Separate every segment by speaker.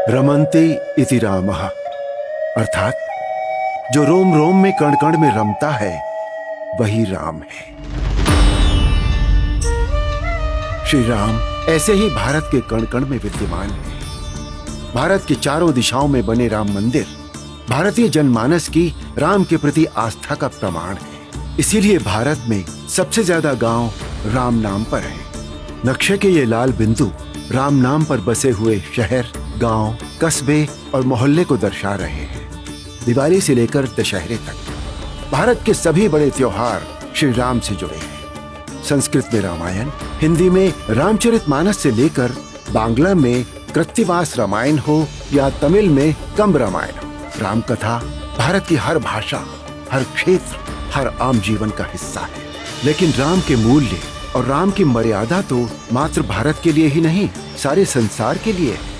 Speaker 1: रमन्ते इति रामः, अर्थात जो रोम रोम में कण कण में रमता है वही राम है। श्री राम ऐसे ही भारत के कण कण में विद्यमान है। भारत की चारों दिशाओं में बने राम मंदिर भारतीय जनमानस की राम के प्रति आस्था का प्रमाण है। इसीलिए भारत में सबसे ज्यादा गांव राम नाम पर है। नक्शे के ये लाल बिंदु राम नाम पर बसे हुए शहर, गांव, कस्बे और मोहल्ले को दर्शा रहे हैं। दिवाली से लेकर दशहरे तक भारत के सभी बड़े त्योहार श्री राम से जुड़े हैं। संस्कृत में रामायण, हिंदी में रामचरितमानस से लेकर बांग्ला में कृत्तिवास रामायण हो या तमिल में कंब रामायण, राम कथा भारत की हर भाषा, हर क्षेत्र, हर आम जीवन का हिस्सा है। लेकिन राम के मूल्य और राम की मर्यादा तो मात्र भारत के लिए ही नहीं, सारे संसार के लिए है।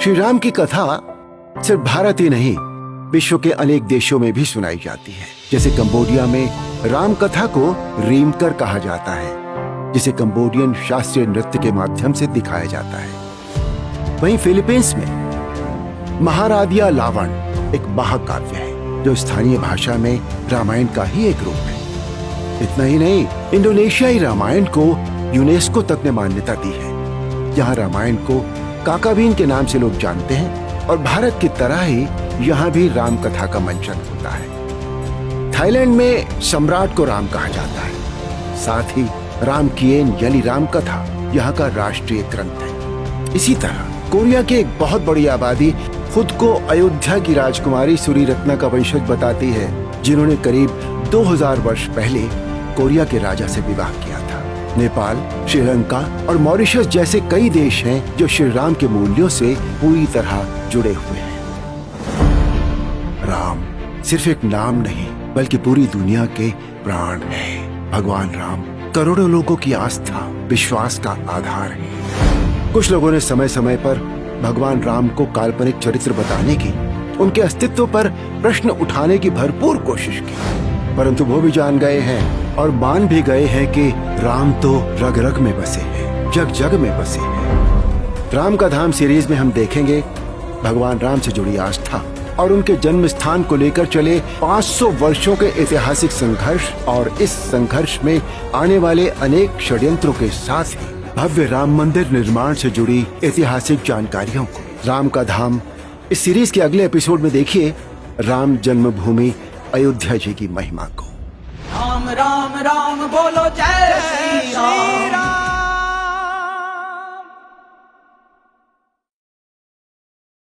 Speaker 1: श्री राम की कथा सिर्फ भारत ही नहीं, विश्व के अनेक देशों में भी सुनाई जाती है। जैसे कंबोडिया में राम कथा को रीमकर कहा जाता है, जिसे कंबोडियन शास्त्रीय नृत्य के माध्यम से दिखाया जाता है। वहीं फिलीपींस में महारादिया लावण एक महाकाव्य है, जो स्थानीय भाषा में रामायण का ही एक रूप है। इतना ही नहीं, इंडोनेशियाई रामायण को यूनेस्को तक ने मान्यता दी है। यहाँ रामायण को काकाबीन के नाम से लोग जानते हैं और भारत की तरह ही यहाँ भी राम कथा का मंचन होता है। थाईलैंड में सम्राट को राम कहा जाता है। साथ ही राम किएन यानी राम कथा यहाँ का राष्ट्रीय ग्रंथ है। इसी तरह कोरिया की एक बहुत बड़ी आबादी खुद को अयोध्या की राजकुमारी सूरीरत्ना का वंशज बताती है, जिन्होंने करीब 2000 वर्ष पहले कोरिया के राजा से विवाह किया था। नेपाल, श्रीलंका और मॉरिशस जैसे कई देश हैं जो श्री राम के मूल्यों से पूरी तरह जुड़े हुए हैं। राम सिर्फ एक नाम नहीं, बल्कि पूरी दुनिया के प्राण है। भगवान राम करोड़ों लोगों की आस्था, विश्वास का आधार है। कुछ लोगों ने समय समय पर भगवान राम को काल्पनिक चरित्र बताने की, उनके अस्तित्व पर प्रश्न उठाने की भरपूर कोशिश की, परंतु वो भी जान गए हैं और मान भी गए हैं कि राम तो रग रग में बसे हैं, जग जग में बसे हैं। राम का धाम सीरीज में हम देखेंगे भगवान राम से जुड़ी आस्था और उनके जन्म स्थान को लेकर चले 500 वर्षों के ऐतिहासिक संघर्ष और इस संघर्ष में आने वाले अनेक षड्यंत्रों के साथ ही भव्य राम मंदिर निर्माण से जुड़ी ऐतिहासिक जानकारियों को। राम का धाम इस सीरीज के अगले एपिसोड में देखिए राम जन्मभूमि अयोध्या जी की महिमा को।
Speaker 2: राम राम राम बोलो जय